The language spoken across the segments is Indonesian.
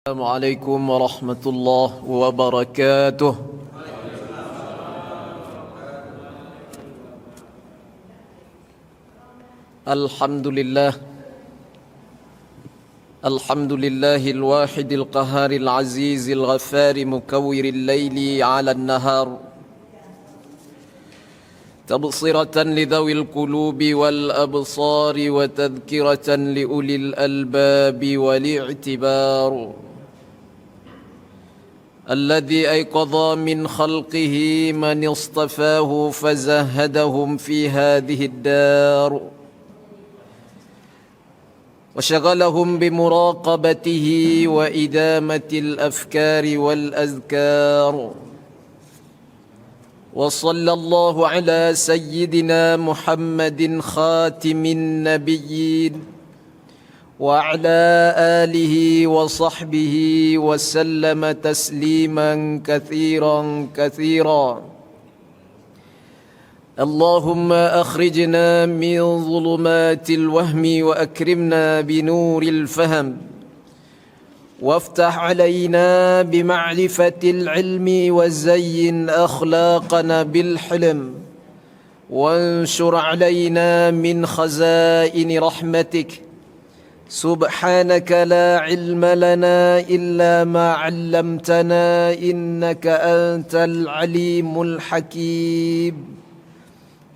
Assalamualaikum warahmatullahi wabarakatuh. Alhamdulillah. Alhamdulillahil wahidil qaharil azizil ghafari mukawwiril laili 'alan nahar. تبصرة لذوي القلوب والأبصار وتذكرة لأولي الألباب والاعتبار الذي أيقظ من خلقه من اصطفاه فزهدهم في هذه الدار وشغلهم بمراقبته وإدامة الأفكار والأذكار وصلى الله على سيدنا محمد خاتم النبيين وعلى آله وصحبه وسلم تسليما كثيرا كثيرا. اللهم أخرجنا من ظلمات الوهم وأكرمنا بنور الفهم وافتح علينا بمعرفة العلم وزين أخلاقنا بالحلم وانشر علينا من خزائن رحمتك سبحانك لا علم لنا إلا ما علمتنا إنك أنت العليم الحكيم.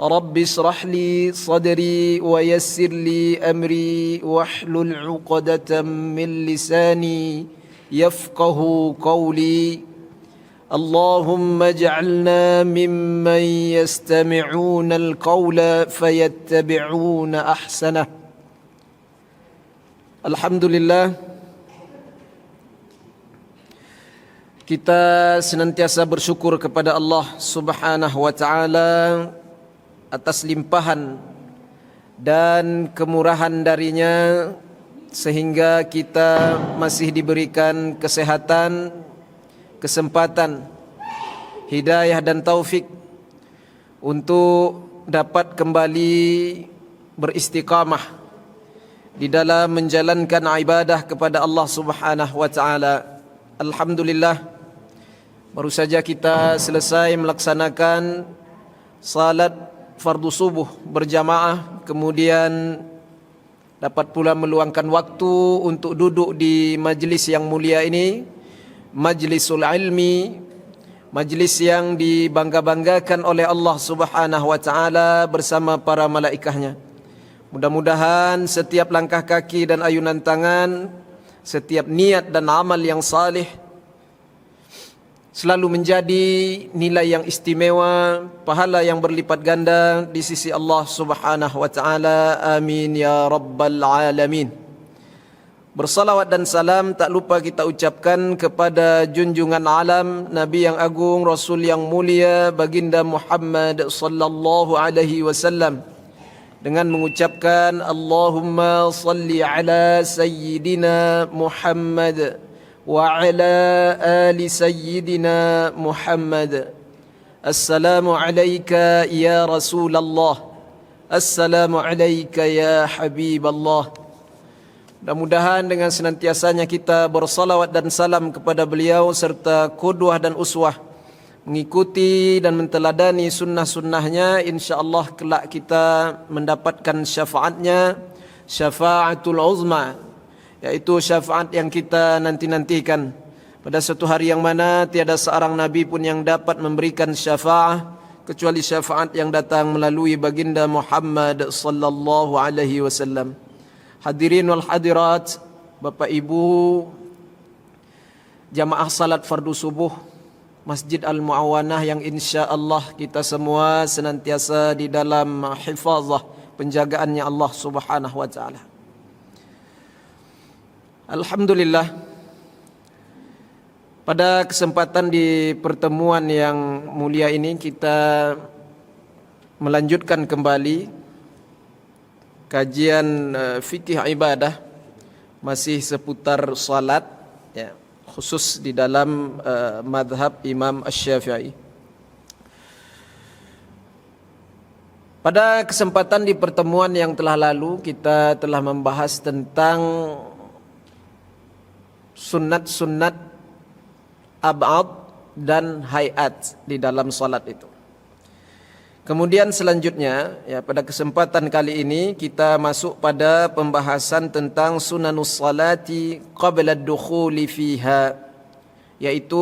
رب اشرح لي صدري ويسر لي أمري واحلل عقدة من لساني يفقه قولي. اللهم اجعلنا ممن يستمعون القول فيتبعون أحسنه. Alhamdulillah, kita senantiasa bersyukur kepada Allah Subhanahu wa taala atas limpahan dan kemurahan darinya sehingga kita masih diberikan kesehatan, kesempatan, hidayah dan taufik untuk dapat kembali beristiqamah di dalam menjalankan ibadah kepada Allah Subhanahu wa taala. Alhamdulillah, baru saja kita selesai melaksanakan salat fardu subuh berjamaah, kemudian dapat pula meluangkan waktu untuk duduk di majlis yang mulia ini, majlisul ilmi, majlis yang dibangga-banggakan oleh Allah Subhanahu wa taala bersama para malaikatnya. Mudah-mudahan setiap langkah kaki dan ayunan tangan, setiap niat dan amal yang salih selalu menjadi nilai yang istimewa, pahala yang berlipat ganda di sisi Allah Subhanahu wa taala. Amin ya rabbal alamin. Bersalawat dan salam tak lupa kita ucapkan kepada junjungan alam, Nabi yang agung, Rasul yang mulia, baginda Muhammad sallallahu alaihi wasallam, dengan mengucapkan Allahumma salli ala sayyidina Muhammad wa ala ali sayyidina Muhammad. Assalamu alayka ya Rasulullah, assalamu alayka ya Habiballah. Mudah-mudahan dengan senantiasanya kita bersalawat dan salam kepada beliau serta qudwah dan uswah, mengikuti dan menteladani sunnah-sunnahnya, insya-Allah kelak kita mendapatkan syafaatnya, syafaatul uzma, yaitu syafaat yang kita nanti-nantikan pada suatu hari yang mana tiada seorang nabi pun yang dapat memberikan syafaat kecuali syafaat yang datang melalui baginda Muhammad sallallahu alaihi wasallam. Hadirin wal hadirat, Bapak Ibu jamaah salat fardu subuh Masjid Al-Muawanah yang insya-Allah kita semua senantiasa di dalam hifazah penjagaannya Allah Subhanahu wa taala. Alhamdulillah, pada kesempatan di pertemuan yang mulia ini kita melanjutkan kembali kajian fikih ibadah, masih seputar salat ya, khusus di dalam madhab Imam Asy-Syafi'i. Pada kesempatan di pertemuan yang telah lalu kita telah membahas tentang sunnat-sunnat ab'ad dan hayat di dalam salat itu. Kemudian selanjutnya, ya, pada kesempatan kali ini kita masuk pada pembahasan tentang sunanus salati qabla ad-dukhuli fiha, yaitu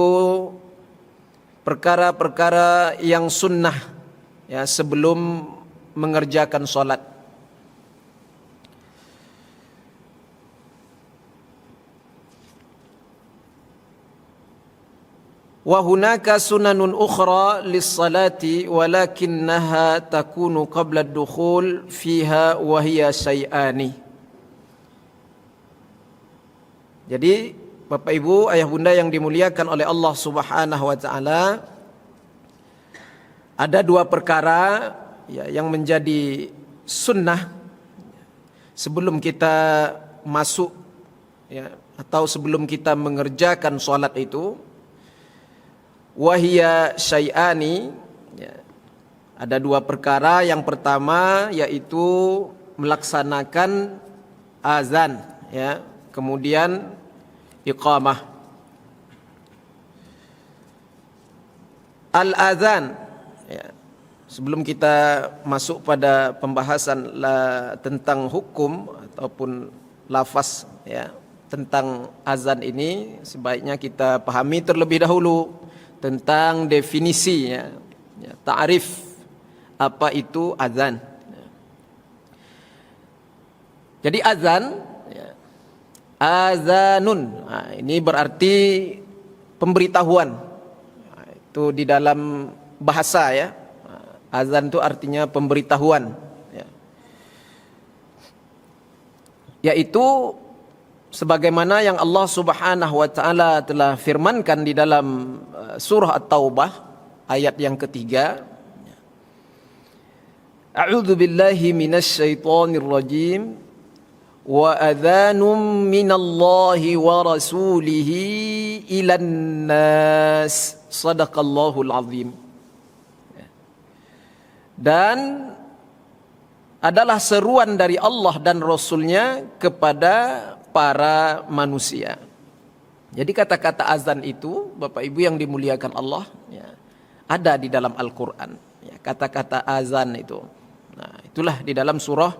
perkara-perkara yang sunnah, ya, sebelum mengerjakan salat. Wa hunaka sunanun ukhra lis-salati walakinnaha takunu qabla ad-dukhul fiha wa hiya syai'ani. Jadi Bapak Ibu, ayah bunda yang dimuliakan oleh Allah Subhanahu wa taala, ada dua perkara, ya, yang menjadi sunnah sebelum kita masuk, ya, atau sebelum kita mengerjakan salat itu. Wahia syai'ani, ya, ada dua perkara. Yang pertama yaitu melaksanakan azan, ya, kemudian iqamah. Al-azan, ya, sebelum kita masuk pada pembahasan tentang hukum ataupun lafaz, ya, tentang azan ini, sebaiknya kita pahami terlebih dahulu tentang definisi, ya, ta'rif apa itu azan. Jadi azan, ya, azanun, ini berarti pemberitahuan. Itu di dalam bahasa, ya. Azan itu artinya pemberitahuan, ya. Yaitu sebagaimana yang Allah Subhanahu wa taala telah firmankan di dalam surah At-Taubah ayat yang ketiga. A'udzu billahi minasy syaithanir rajim. Wa adhanum minallahi wa rasulihi ilan nas. Shadaqallahul azim. Dan adalah seruan dari Allah dan Rasulnya kepada para manusia. Jadi kata-kata azan itu, Bapak Ibu yang dimuliakan Allah, ya, ada di dalam Al-Quran, ya, kata-kata azan itu. Nah, itulah di dalam surah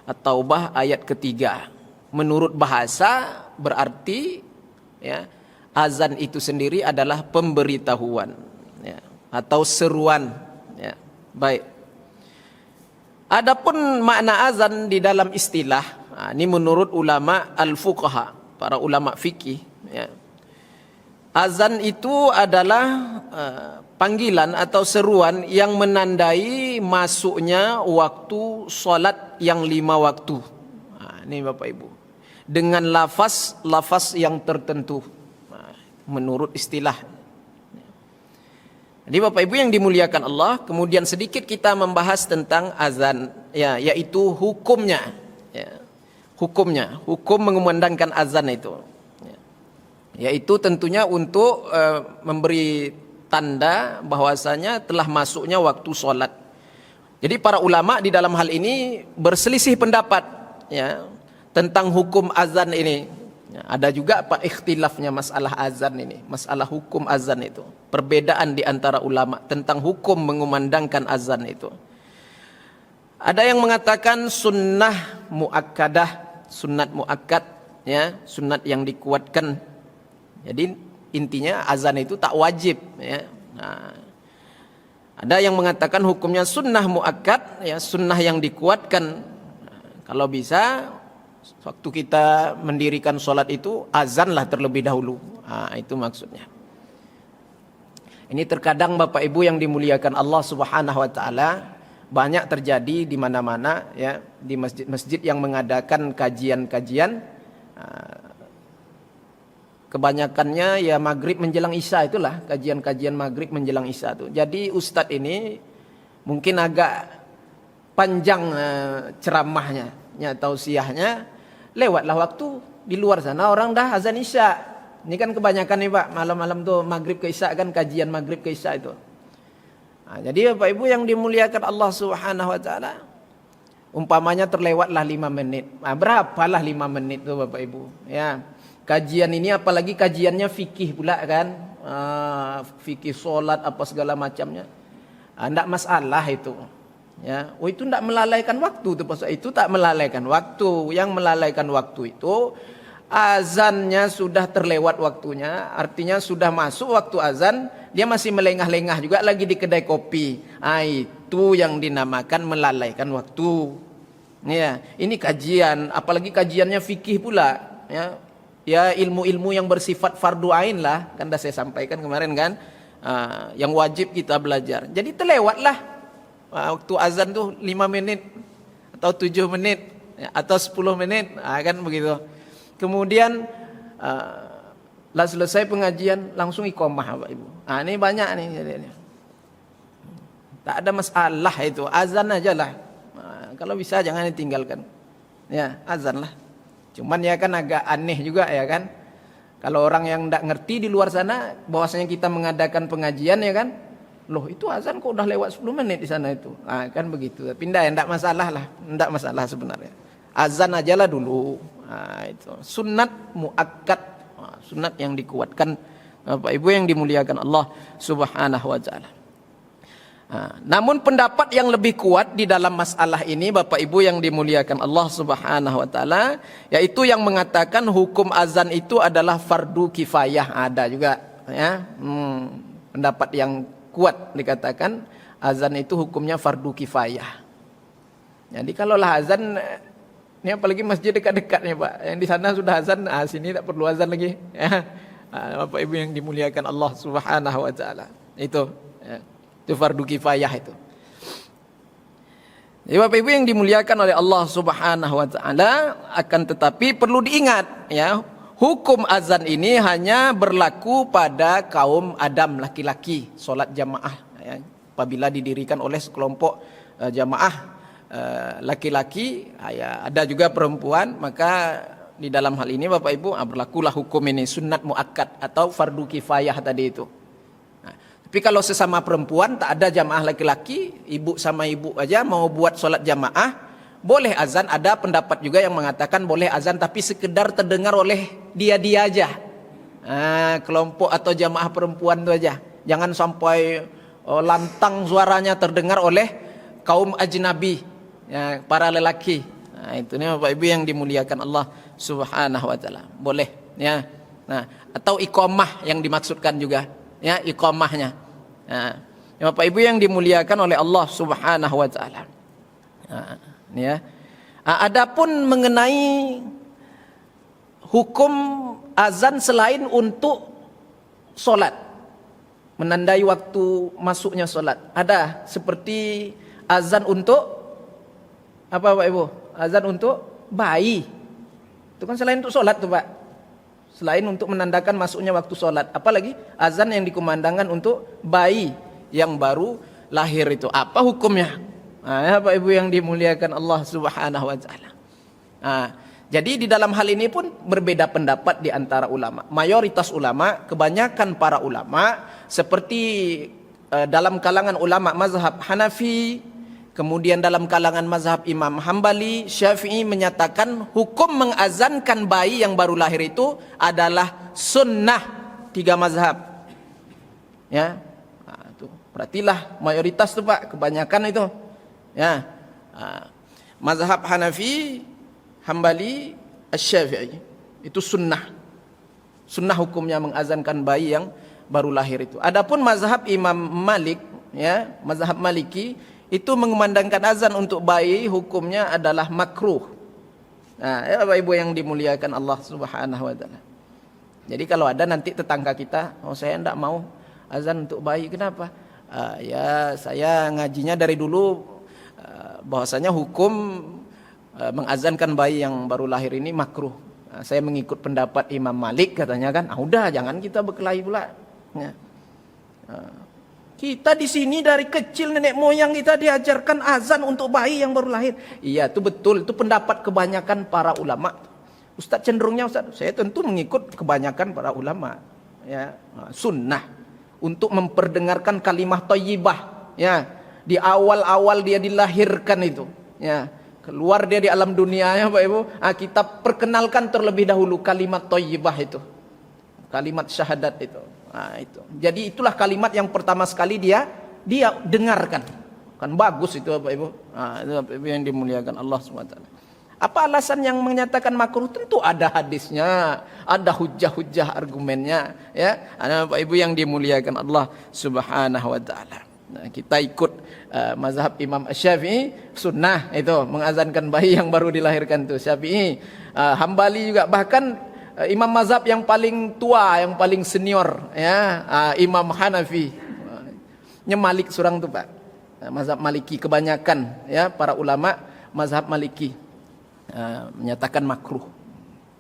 At-Taubah ayat ketiga. Menurut bahasa berarti, ya, azan itu sendiri adalah pemberitahuan, ya, atau seruan, ya. Baik. Adapun makna azan di dalam istilah, ini menurut ulama al-fuqaha, para ulama fikih, ya. Azan itu adalah panggilan atau seruan yang menandai masuknya waktu solat yang 5 waktu. Ini Bapak Ibu, dengan lafaz yang tertentu, menurut istilah. Jadi Bapak Ibu yang dimuliakan Allah, kemudian sedikit kita membahas tentang azan, ya, yaitu hukumnya, ya. Hukum mengumandangkan azan itu, ya, yaitu tentunya untuk memberi tanda bahwasanya telah masuknya waktu sholat. Jadi para ulama di dalam hal ini berselisih pendapat, ya, tentang hukum azan ini. Ya, ada juga apa ikhtilafnya masalah azan ini, masalah hukum azan itu. Perbedaan di antara ulama tentang hukum mengumandangkan azan itu. Ada yang mengatakan sunnah muakkadah, sunat muakkad, ya, sunat yang dikuatkan. Jadi intinya azan itu tak wajib, ya. Nah, ada yang mengatakan hukumnya sunnah muakkad, ya, sunnah yang dikuatkan. Nah, kalau bisa waktu kita mendirikan sholat itu azanlah terlebih dahulu. Nah, itu maksudnya. Ini terkadang Bapak Ibu yang dimuliakan Allah Subhanahu wa taala, banyak terjadi di mana-mana, ya, di masjid-masjid yang mengadakan kajian-kajian, kebanyakannya ya maghrib menjelang isya, itulah kajian-kajian maghrib menjelang isya itu. Jadi ustadz ini mungkin agak panjang ceramahnya, tausiahnya, lewatlah waktu di luar sana orang dah azan isya. Ini kan kebanyakan nih Pak, malam-malam tuh maghrib ke isya kan, kajian maghrib ke isya itu. Nah, jadi Bapak Ibu yang dimuliakan Allah Subhanahu wa taala, Umpamanya terlewatlah 5 menit. Berapalah 5 menit tuh Bapak Ibu? Ya. Kajian ini apalagi kajiannya fikih pula kan. Fikih solat apa segala macamnya. Enggak masalah itu. Ya, itu enggak melalaikan waktu tuh Pak. Itu tak melalaikan waktu. Yang melalaikan waktu itu azannya sudah terlewat waktunya, artinya sudah masuk waktu azan, dia masih melengah-lengah juga lagi di kedai kopi. Itu yang dinamakan melalaikan waktu. Ya, ini kajian, apalagi kajiannya fikih pula. Ya, ya ilmu-ilmu yang bersifat fardu ain lah, kan dah saya sampaikan kemarin kan, yang wajib kita belajar. Jadi terlewatlah waktu azan tuh 5 menit atau 7 menit ya, atau 10 menit, kan begitu. Kemudian lah selesai pengajian langsung iqamah Bapak Ibu. Ini banyak nih jadinya. Tak ada masalah itu, azan aja lah. Kalau bisa jangan ditinggalkan. Ya, azan lah. Cuman ya kan agak aneh juga ya kan. Kalau orang yang tidak ngerti di luar sana bahwasanya kita mengadakan pengajian ya kan. Loh, itu azan kok udah lewat 10 menit di sana itu. Kan begitu. Pindah ya, tidak masalah lah. Tidak masalah sebenarnya. Azan aja lah dulu. Itu sunat muakkad, sunat yang dikuatkan Bapak Ibu yang dimuliakan Allah Subhanahu wa taala. Namun pendapat yang lebih kuat di dalam masalah ini Bapak Ibu yang dimuliakan Allah Subhanahu wa taala, yaitu yang mengatakan hukum azan itu adalah fardu kifayah. Ada juga ya. Pendapat yang kuat dikatakan azan itu hukumnya fardu kifayah. Jadi kalaulah azan, ini apalagi masjid dekat-dekatnya Pak, yang di sana sudah azan, sini tak perlu azan lagi. Ya. Bapak Ibu yang dimuliakan Allah Subhanahu wa taala. Itu ya. Itu fardu kifayah itu. Jadi Bapak Ibu yang dimuliakan oleh Allah Subhanahu wa taala, akan tetapi perlu diingat ya, hukum azan ini hanya berlaku pada kaum Adam laki-laki, solat jamaah ya. Apabila didirikan oleh sekelompok jamaah laki-laki, ya, ada juga perempuan, maka di dalam hal ini Bapak Ibu berlakulah hukum ini sunat muakkad atau fardu kifayah tadi itu. Tapi kalau sesama perempuan tak ada jamaah laki-laki, ibu sama ibu aja mau buat solat jamaah, boleh azan. Ada pendapat juga yang mengatakan boleh azan tapi sekedar terdengar oleh dia-dia aja, kelompok atau jamaah perempuan itu aja. Jangan sampai lantang suaranya terdengar oleh kaum ajnabi, ya, para lelaki. Itu nih Bapak Ibu yang dimuliakan Allah Subhanahu wa taala. Boleh ya. Atau iqamah yang dimaksudkan juga, ya, iqamahnya. Ya, Bapak Ibu yang dimuliakan oleh Allah Subhanahu wa taala. Ya. Adapun mengenai hukum azan selain untuk solat, menandai waktu masuknya solat, ada seperti azan untuk apa Pak Ibu? Azan untuk bayi. Itu kan selain untuk solat tuh Pak. Selain untuk menandakan masuknya waktu solat, apalagi azan yang dikumandangkan untuk bayi yang baru lahir itu. Apa hukumnya? Ya Pak Ibu yang dimuliakan Allah Subhanahu wa taala. Jadi di dalam hal ini pun berbeda pendapat di antara ulama. Mayoritas ulama, kebanyakan para ulama seperti dalam kalangan ulama mazhab Hanafi, kemudian dalam kalangan mazhab Imam Hambali, Syafi'i menyatakan hukum mengazankan bayi yang baru lahir itu adalah sunnah. 3 mazhab. Ya. Itu perhatilah mayoritas tuh Pak, kebanyakan itu. Ya. Mazhab Hanafi, Hambali, Syafi'i itu sunnah. Sunnah hukumnya mengazankan bayi yang baru lahir itu. Adapun mazhab Imam Malik, ya, mazhab Maliki itu mengumandangkan azan untuk bayi hukumnya adalah makruh. Ya Bapak Ibu yang dimuliakan Allah Subhanahu wa taala. Jadi kalau ada nanti tetangga kita, saya enggak mau azan untuk bayi, kenapa? Ya saya ngajinya dari dulu bahwasanya hukum mengazankan bayi yang baru lahir ini makruh. Saya mengikut pendapat Imam Malik katanya kan. Udah jangan kita berkelahi pula. Ya. Kita di sini dari kecil nenek moyang kita diajarkan azan untuk bayi yang baru lahir. Iya, itu betul. Itu pendapat kebanyakan para ulama. Ustaz cenderungnya Ustaz, saya tentu mengikut kebanyakan para ulama. Ya, sunnah untuk memperdengarkan kalimah thayyibah. Ya, di awal-awal dia dilahirkan itu. Ya, Keluar dia di alam dunia ya Bapak Ibu, kita perkenalkan terlebih dahulu kalimat thayyibah itu. Kalimat syahadat itu. Itu. Jadi itulah kalimat yang pertama sekali dia dengarkan. Kan bagus itu Bapak Ibu. Itu Bapak Ibu yang dimuliakan Allah SWT. Apa alasan yang menyatakan makruh? Tentu ada hadisnya, ada hujah-hujah argumennya, ya. Ada Bapak Ibu yang dimuliakan Allah Subhanahu wa taala. Nah, kita ikut mazhab Imam Syafi'i, sunnah itu mengazankan bayi yang baru dilahirkan itu Syafi'i. Hambali juga, bahkan imam mazhab yang paling tua, yang paling senior, ya, Imam Hanafi. Malik surang tuh Pak. Mazhab Maliki kebanyakan, ya, para ulama mazhab Maliki menyatakan makruh.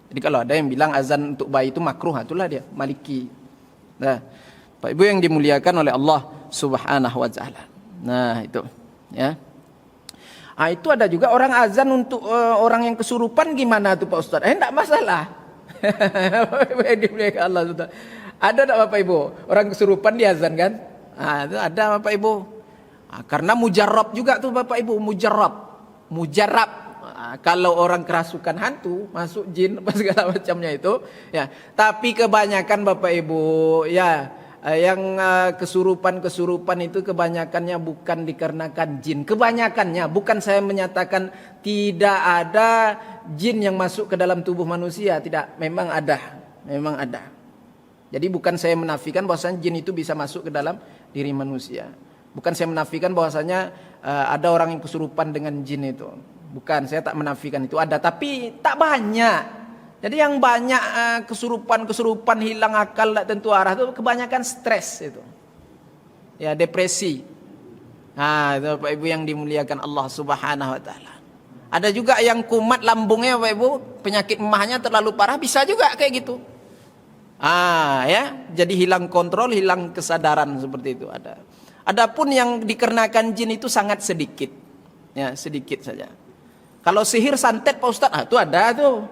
Jadi kalau ada yang bilang azan untuk bayi itu makruh, itulah dia Maliki. Nah, Pak Ibu yang dimuliakan oleh Allah Subhanahu wa taala. Nah, itu, ya. Itu ada juga orang azan untuk orang yang kesurupan, gimana tuh Pak Ustaz? Enggak masalah. Allah sudah. Ada enggak Bapak Ibu? Orang kesurupan diazan kan? Itu ada Bapak Ibu. Karena mujarrab juga tuh Bapak Ibu, mujarrab. Kalau orang kerasukan hantu, masuk jin, apa segala macamnya itu, ya. Tapi kebanyakan Bapak Ibu, ya, yang kesurupan itu kebanyakannya bukan dikarenakan jin. Kebanyakannya, bukan saya menyatakan tidak ada jin yang masuk ke dalam tubuh manusia, tidak, memang ada. Jadi bukan saya menafikan bahwasanya jin itu bisa masuk ke dalam diri manusia. Bukan saya menafikan bahwasanya ada orang yang kesurupan dengan jin itu. Bukan, saya tak menafikan itu ada, tapi tak banyak. Jadi yang banyak kesurupan hilang akal, tak tentu arah itu kebanyakan stres itu. Ya, depresi. Itu Bapak Ibu yang dimuliakan Allah Subhanahu wa taala. Ada juga yang kumat lambungnya Bapak Ibu, penyakit emahnya terlalu parah, bisa juga kayak gitu. Ya, jadi hilang kontrol, hilang kesadaran seperti itu ada. Adapun yang dikarenakan jin itu sangat sedikit. Ya, sedikit saja. Kalau sihir santet Pak Ustaz, itu ada tuh.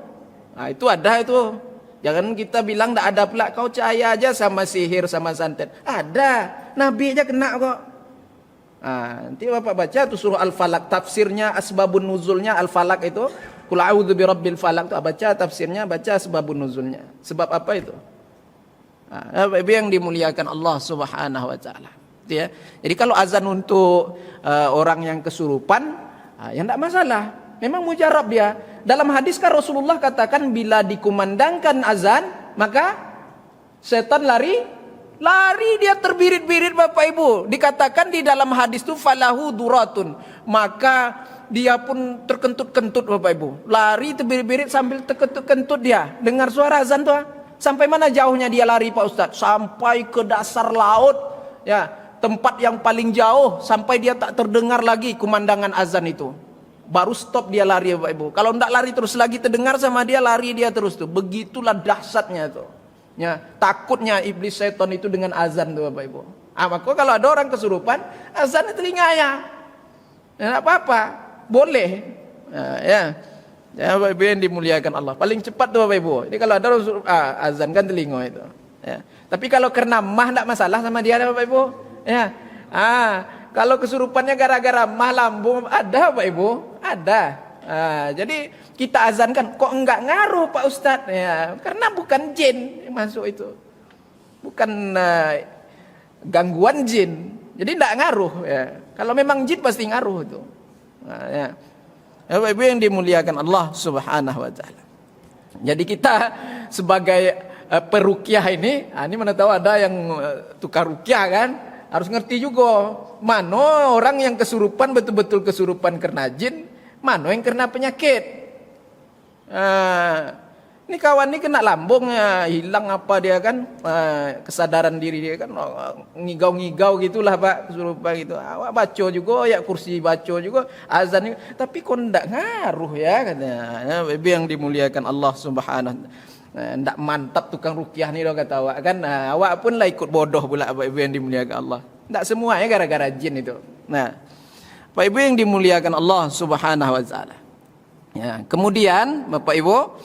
Itu ada itu. Jangan kita bilang tidak ada pula. Kau percaya aja sama sihir sama santet. Ada. Nabi aja kena kok. Nanti Bapak baca tuh surah Al-Falaq, tafsirnya, asbabun nuzulnya Al-Falaq itu. Qul a'udzu birabbil falaq, tuh baca tafsirnya, baca asbabun nuzulnya. Sebab apa itu? Bapak Ibu yang dimuliakan Allah Subhanahu wa taala. Ya. Jadi kalau azan untuk orang yang kesurupan, ya tidak masalah. Memang mujarab dia. Dalam hadis kan Rasulullah katakan bila dikumandangkan azan, maka setan lari dia terbirit-birit Bapak Ibu. Dikatakan di dalam hadis itu falahu duratun, maka dia pun terkentut-kentut Bapak Ibu. Lari terbirit-birit sambil terkentut-kentut dia. Dengar suara azan tuh. Sampai mana jauhnya dia lari Pak Ustadz? Sampai ke dasar laut. Ya, tempat yang paling jauh sampai dia tak terdengar lagi kumandangan azan itu. Baru stop dia lari Bapak Ibu. Kalau enggak lari terus lagi terdengar sama dia, lari dia terus tuh. Begitulah dahsyatnya tuh. Ya, takutnya iblis setan itu dengan azan tuh Bapak Ibu. Maka kalau ada orang kesurupan, azan di telinganya. Ya, enggak apa-apa, boleh. Ya. Ya Bapak Ibu yang dimuliakan Allah. Paling cepat tuh Bapak Ibu. Ini kalau ada azan kan telinga itu. Ya. Tapi kalau karena mah enggak masalah sama dia Bapak Ibu. Ya. Kalau kesurupannya gara-gara mah lambung, ada Pak Ibu, ada. Jadi kita azankan, kok enggak ngaruh Pak Ustadz? Ya, karena bukan jin yang masuk itu, bukan gangguan jin, jadi enggak ngaruh. Ya. Kalau memang jin pasti ngaruh itu. Ya. Bapak Ibu yang dimuliakan Allah Subhanahu wa taala. Jadi kita sebagai peruqyah ini mana tahu ada yang tukar ruqyah kan? Harus ngerti juga mana orang yang kesurupan betul-betul kesurupan karena jin, mana yang kena penyakit. Ini kawan ini kena lambung, hilang apa dia kan, kesadaran diri dia kan, ngigau-ngigau gitulah Pak, kesurupan gitu. Awak baca juga, ya kursi baca juga, azan juga, tapi kok ndak ngaruh ya katanya. Baby yang dimuliakan Allah Subhanahu. Ndak mantap tukang ruqyah ni dah kata awak kan. Awak pun lah ikut bodoh pula Bapak Ibu yang dimuliakan Allah. Ndak semuanya gara-gara jin itu. Nah, Bapak Ibu yang dimuliakan Allah Subhanahu wa taala. Ya, kemudian Bapak Ibu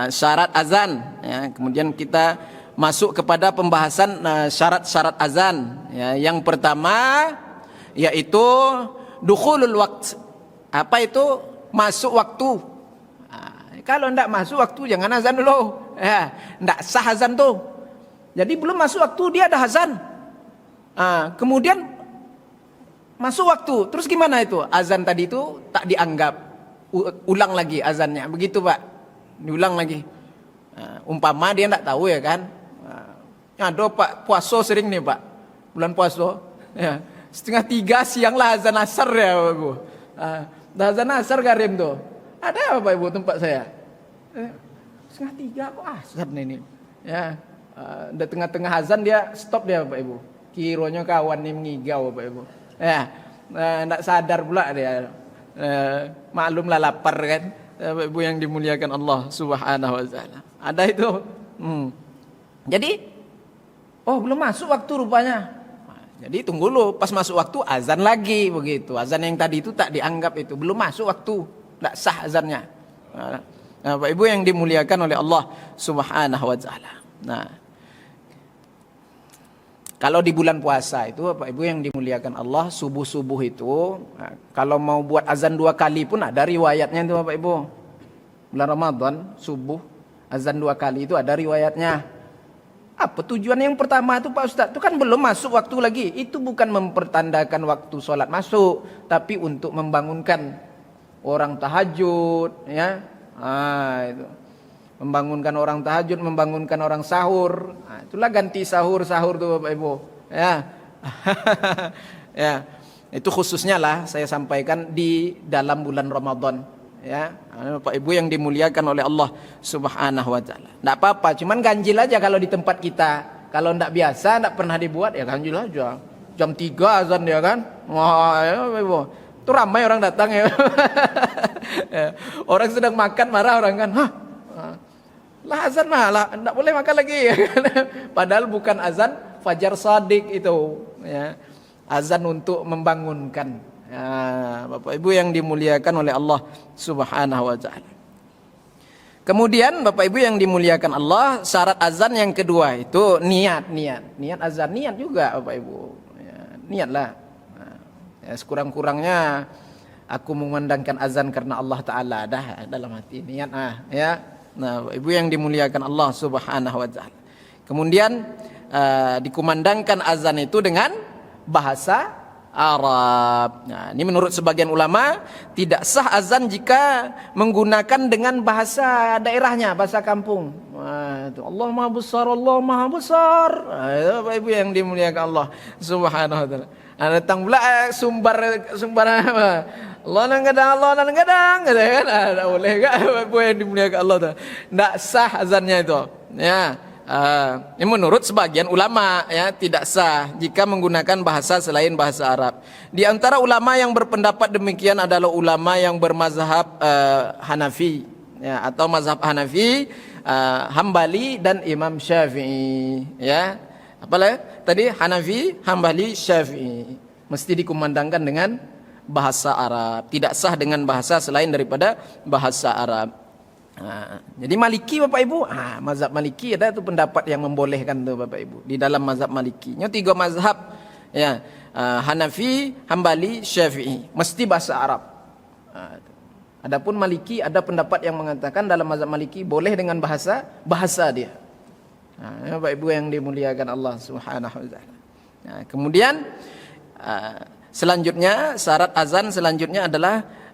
syarat azan ya, kemudian kita masuk kepada pembahasan syarat-syarat azan ya. Yang pertama yaitu dukhulul waqt. Apa itu masuk waktu. Kalau tidak masuk waktu jangan azan dulu. Tidak sah azan tuh. Jadi belum masuk waktu dia ada azan. Kemudian masuk waktu. Terus gimana itu? Azan tadi itu tak dianggap. Ulang lagi azannya. Begitu Pak. Diulang lagi. Umpama dia tidak tahu ya kan. Ada Pak puasa sering nih Pak. Bulan puasa. Ya. 2:30 siang lah azan asar ya Bapak Ibu. Azan asar garim tuh. Ada Bapak Ibu tempat saya. 2:30 kok asar nih. Ya. Udah tengah-tengah azan dia stop dia Bapak Ibu. Kironya kawan nih mengigau Bapak Ibu. Ya. Enggak sadar pula dia. Maklumlah lapar kan. Bapak Ibu yang dimuliakan Allah Subhanahu wa taala. Ada itu. Jadi belum masuk waktu rupanya. Jadi tunggu dulu, pas masuk waktu azan lagi begitu. Azan yang tadi itu tak dianggap itu, belum masuk waktu, tak sah azannya. Bapak Ibu yang dimuliakan oleh Allah Subhanahu wa taala. Nah, kalau di bulan puasa itu Bapak Ibu yang dimuliakan Allah, subuh-subuh itu kalau mau buat azan 2 kali pun ada riwayatnya itu Bapak Ibu. Bulan Ramadan subuh azan 2 kali itu ada riwayatnya. Apa tujuan yang pertama itu Pak Ustadz? Itu kan belum masuk waktu lagi. Itu bukan mempertandakan waktu sholat masuk, tapi untuk membangunkan orang tahajud, ya. Itu. Membangunkan orang tahajud, membangunkan orang sahur. Itulah ganti sahur tuh Bapak Ibu. Ya. Ya. Itu khususnya lah saya sampaikan di dalam bulan Ramadan. Ya, Bapak Ibu yang dimuliakan oleh Allah Subhanahu wa taala. Enggak apa-apa, cuman ganjil aja kalau di tempat kita. Kalau enggak biasa, enggak pernah dibuat ya ganjil aja. Jam 3 azan ya kan? Wah, ya Bapak Ibu. Itu ramai orang datang ya. Orang sedang makan marah orang kan. Lah azan lah, enggak boleh makan lagi. Padahal bukan azan fajar shadiq itu, ya. Azan untuk membangunkan. Bapak Ibu yang dimuliakan oleh Allah Subhanahu wa taala. Kemudian Bapak Ibu yang dimuliakan Allah, syarat azan yang kedua itu niat azan, niat juga Bapak Ibu. Ya, niatlah. Ya, sekurang-kurangnya aku mengumandangkan azan karena Allah taala dah dalam hati niat ya. Nah, Bapak Ibu yang dimuliakan Allah Subhanahu wa taala. Kemudian dikumandangkan azan itu dengan bahasa Arab. Nah, ini menurut sebagian ulama tidak sah azan jika menggunakan dengan bahasa daerahnya, bahasa kampung. Itu Allah Maha Besar, Allah Maha Besar. Itu Bapak Ibu yang dimuliakan Allah Subhanahu wa taala. Datang pula sumber apa? Allah nan gadang, gitu kan? Enggak boleh enggak Bapak Ibu yang dimuliakan Allah. Enggak sah azannya itu. Ya. Ini menurut sebagian ulama ya tidak sah jika menggunakan bahasa selain bahasa Arab. Di antara ulama yang berpendapat demikian adalah ulama yang bermazhab Hanafi ya, atau mazhab Hanafi, Hambali dan Imam Syafi'i ya. Apalah tadi Hanafi, Hambali, Syafi'i mesti dikumandangkan dengan bahasa Arab, tidak sah dengan bahasa selain daripada bahasa Arab. Jadi Maliki Bapak Ibu, mazhab Maliki ada tuh pendapat yang membolehkan tuh Bapak Ibu di dalam mazhab Maliki. Nya 3 mazhab ya, Hanafi, Hambali, Syafi'i mesti bahasa Arab. Adapun Maliki ada pendapat yang mengatakan dalam mazhab Maliki boleh dengan bahasa dia. Bapak Ibu yang dimuliakan Allah Subhanahu wa taala. Kemudian selanjutnya syarat azan selanjutnya adalah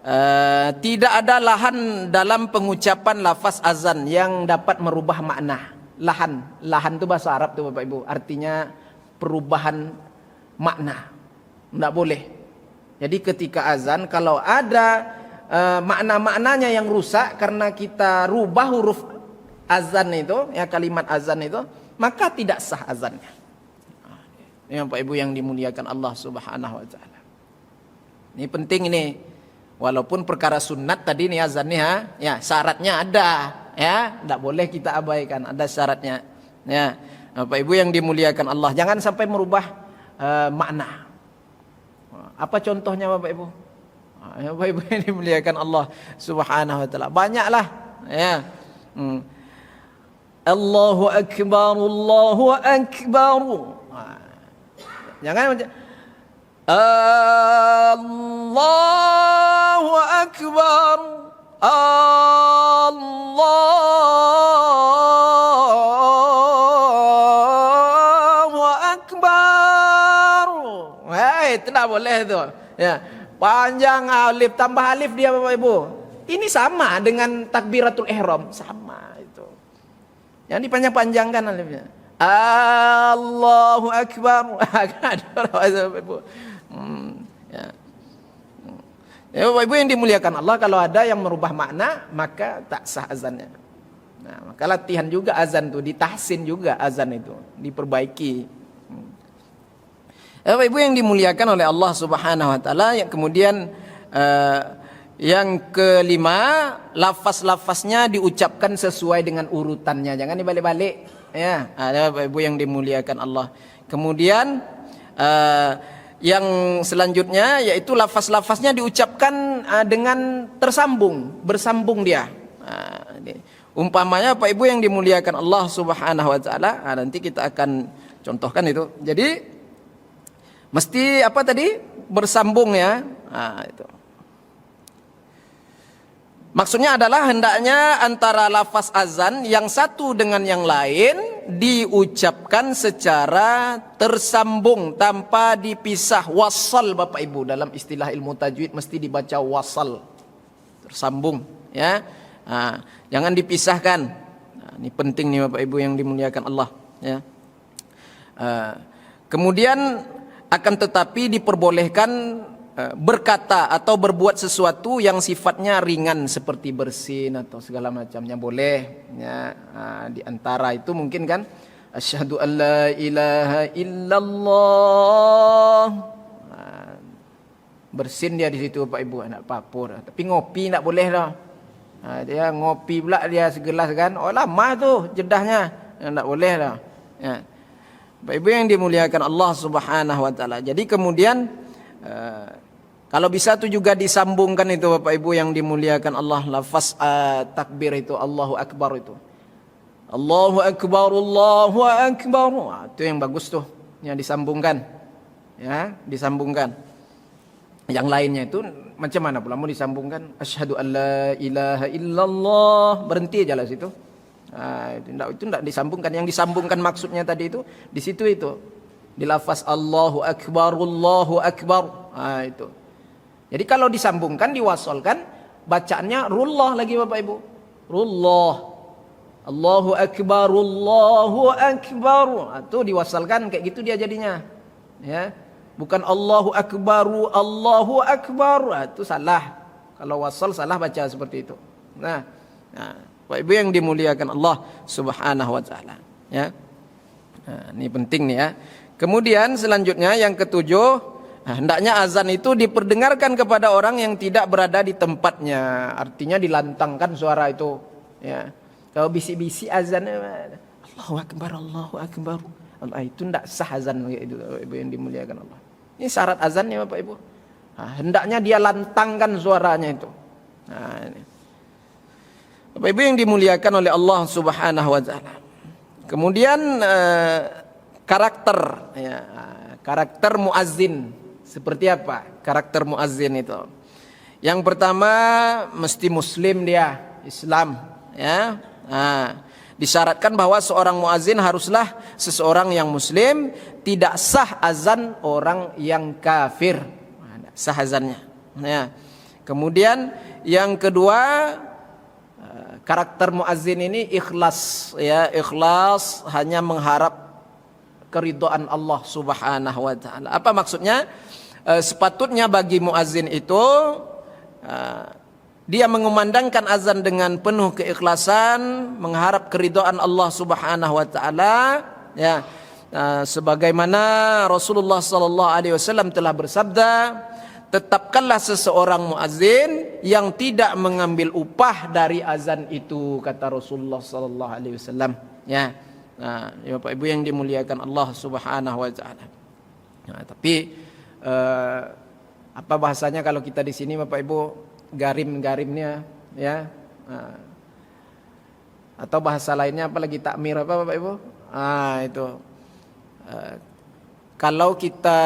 tidak ada lahan dalam pengucapan lafaz azan yang dapat merubah makna. Lahan itu bahasa Arab tuh Bapak Ibu, artinya perubahan makna. Enggak boleh. Jadi ketika azan kalau ada makna-maknanya yang rusak karena kita rubah huruf azan itu, ya kalimat azan itu, maka tidak sah azannya. Ini Bapak Ibu yang dimuliakan Allah Subhanahu wa taala. Ini penting ini. Walaupun perkara sunat tadi nih azan nih ya syaratnya ada ya, tidak boleh kita abaikan, ada syaratnya ya. Bapak Ibu yang dimuliakan Allah, jangan sampai merubah makna. Apa contohnya Bapak Ibu? Bapak Ibu yang dimuliakan Allah Subhanahu wa taala, banyaklah ya. Allahu akbar, Allahu akbar. Jangan Allah Allahu Akbar. Allahu Akbar. Itu tidak boleh tu. Ya. Panjang alif tambah alif dia Bapak Ibu. Ini sama dengan takbiratul ihram, sama itu. Yang dipanjang-panjangkan alifnya. Allahu Akbar. Bapak Ibu. Ya. Ya, Bapak Ibu yang dimuliakan Allah, kalau ada yang merubah makna maka tak sah azannya. Nah, maka latihan juga azan itu, ditahsin juga azan itu, diperbaiki. Bapak Ibu yang dimuliakan oleh Allah Subhanahu wa taala, yang kemudian yang kelima, lafaz-lafaznya diucapkan sesuai dengan urutannya, jangan dibalik-balik. Ya, ada Bapak Ibu yang dimuliakan Allah. Kemudian yang selanjutnya yaitu lafaz-lafaznya diucapkan dengan tersambung, bersambung dia. Umpamanya Bapak Ibu yang dimuliakan Allah Subhanahu wa taala, nanti kita akan contohkan itu. Jadi mesti apa tadi? Bersambung ya. Itu. Maksudnya adalah hendaknya antara lafaz azan yang satu dengan yang lain diucapkan secara tersambung tanpa dipisah. Wasal Bapak Ibu, dalam istilah ilmu tajwid mesti dibaca wasal, tersambung ya. Jangan dipisahkan. Ini penting nih Bapak Ibu yang dimuliakan Allah ya. Kemudian akan tetapi diperbolehkan berkata atau berbuat sesuatu yang sifatnya ringan seperti bersin atau segala macamnya boleh ya. Di antara itu mungkin kan asyhadu an la ilaha illallah, bersin dia di situ Bapak Ibu, nak papur. Tapi ngopi tak boleh dah. Dia ngopi pula dia segelas kan, oh lama tu jedahnya, tak boleh dah ya. Bapak Ibu yang dimuliakan Allah Subhanahu wa taala. Jadi kemudian kalau bisa tu juga disambungkan itu Bapak Ibu yang dimuliakan Allah, lafaz takbir itu Allahu Akbar itu. Allahu Akbar, Allahu Akbar. Itu yang bagus tuh, yang disambungkan. Ya, disambungkan. Yang lainnya itu macam mana pula mau disambungkan? Asyhadu an la ilaha illallah, berhenti aja lah situ. Itu tidak disambungkan. Yang disambungkan maksudnya tadi itu di situ itu. Di lafaz Allahu Akbar, Allahu Akbar. Itu. Jadi kalau disambungkan, diwasolkan, bacaannya rullah lagi Bapak Ibu. Rullah. Allahu Akbar, Allahu Akbar. Itu diwasalkan kayak gitu dia jadinya. Ya. Bukan Allahu Akbaru, Allahu Akbar. Itu salah. Kalau wasal salah baca seperti itu. Nah, Bapak Ibu yang dimuliakan Allah Subhanahu wa taala, ya. Ini penting nih ya. Kemudian selanjutnya yang ketujuh, hendaknya azan itu diperdengarkan kepada orang yang tidak berada di tempatnya. Artinya dilantangkan suara itu, ya. Kalau bisik-bisik azan, Allahu Akbar, Allahu Akbar, Allah, itu tidak sah azan itu Bapak Ibu yang dimuliakan Allah. Ini syarat azannya Bapak Ibu. Hendaknya dia lantangkan suaranya itu. Ini. Bapak Ibu yang dimuliakan oleh Allah Subhanahu wa taala. Kemudian karakter ya, karakter muazzin seperti apa? Karakter muazzin itu. Yang pertama mesti muslim dia, Islam ya. Disyaratkan bahwa seorang muazzin haruslah seseorang yang muslim, tidak sah azan orang yang kafir. Sah azannya ya. Kemudian yang kedua, karakter muazzin ini ikhlas ya, ikhlas hanya mengharap keridhaan Allah Subhanahu wa taala. Apa maksudnya? Sepatutnya bagi muazzin itu dia mengumandangkan azan dengan penuh keikhlasan, mengharap keridhaan Allah Subhanahu wa taala ya. Sebagaimana Rasulullah sallallahu alaihi wasallam telah bersabda, tetapkanlah seseorang muazzin yang tidak mengambil upah dari azan itu, kata Rasulullah sallallahu alaihi wasallam ya. Ya Bapak Ibu yang dimuliakan Allah Subhanahu wa taala. Tapi apa bahasanya kalau kita di sini Bapak Ibu, garim-garimnya ya. Atau bahasa lainnya apalagi takmir apa Bapak Ibu? Itu. Kalau kita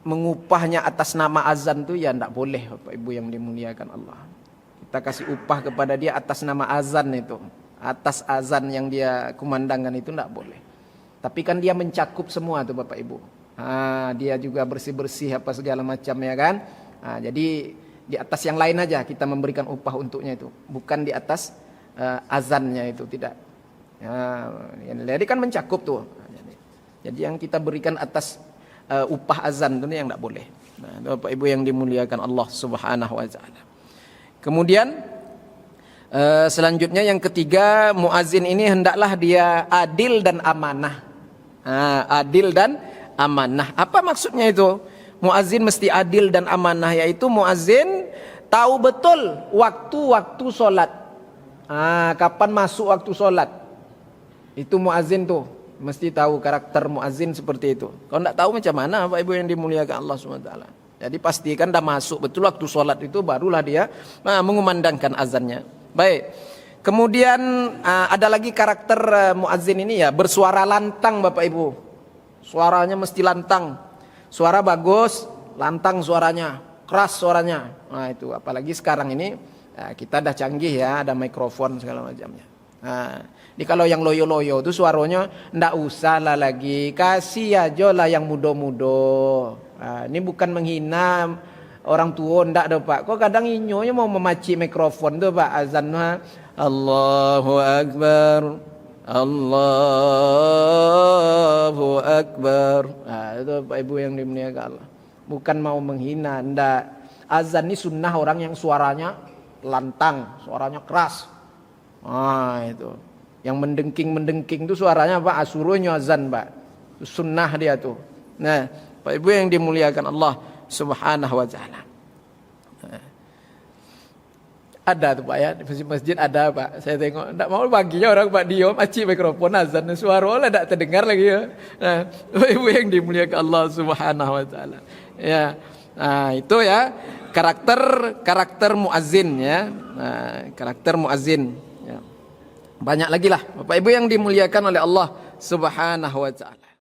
mengupahnya atas nama azan tuh ya tidak boleh Bapak Ibu yang dimuliakan Allah. Kita kasih upah kepada dia atas nama azan itu. Atas azan yang dia kumandangkan itu tidak boleh. Tapi kan dia mencakup semua tuh Bapak Ibu. Dia juga bersih-bersih apa segala macam ya kan. Jadi di atas yang lain aja kita memberikan upah untuknya itu. Bukan di atas azannya itu, tidak. Jadi kan mencakup tuh. Jadi yang kita berikan atas upah azan itu yang tidak boleh. Nah, Bapak Ibu yang dimuliakan Allah Subhanahu wa taala. Kemudian selanjutnya yang ketiga, muazin ini hendaklah dia adil dan amanah. Adil dan amanah. Apa maksudnya itu? Muazin mesti adil dan amanah, yaitu muazin tahu betul waktu-waktu sholat. Kapan masuk waktu sholat. Itu muazin tuh mesti tahu karakter muazin seperti itu. Kalau tidak tahu macam mana Bapak Ibu yang dimuliakan Allah SWT. Jadi pastikan dah masuk betul waktu sholat itu, barulah dia mengumandangkan azannya. Baik. Kemudian ada lagi karakter muazin ini ya, bersuara lantang Bapak Ibu. Suaranya mesti lantang. Suara bagus, lantang suaranya, keras suaranya. Nah itu apalagi sekarang ini kita dah canggih ya, ada mikrofon segala macamnya. Jadi kalau yang loyo-loyo itu suaranya ndak usah lah lagi, kasih aja lah yang mudo-mudo. Ini bukan menghina orang tua, ndak deh Pak. Kok kadang inyonya mau memaci mikrofon tuh Pak, azan Allahu Akbar, Allahu Akbar. Itu Pak Ibu yang dimuliakan Allah. Bukan mau menghina, ndak. Azan ini sunnah orang yang suaranya lantang, suaranya keras. Itu. Yang mendengking itu suaranya Pak, asurunya azan Pak. Itu sunnah dia tuh. Nah, Pak Ibu yang dimuliakan Allah Subhanahu wa taala. Ada tuh Pak ya, di masjid ada Pak. Saya tengok, enggak mau baginya orang Pak diam, aci mikrofon azan, suara lah enggak terdengar lagi ya. Nah, Ibu yang dimuliakan Allah Subhanahu wa taala. Ya. Nah, itu ya karakter muazin ya. Karakter muazin ya. Banyak lagi lah Bapak Ibu yang dimuliakan oleh Allah Subhanahu wa taala.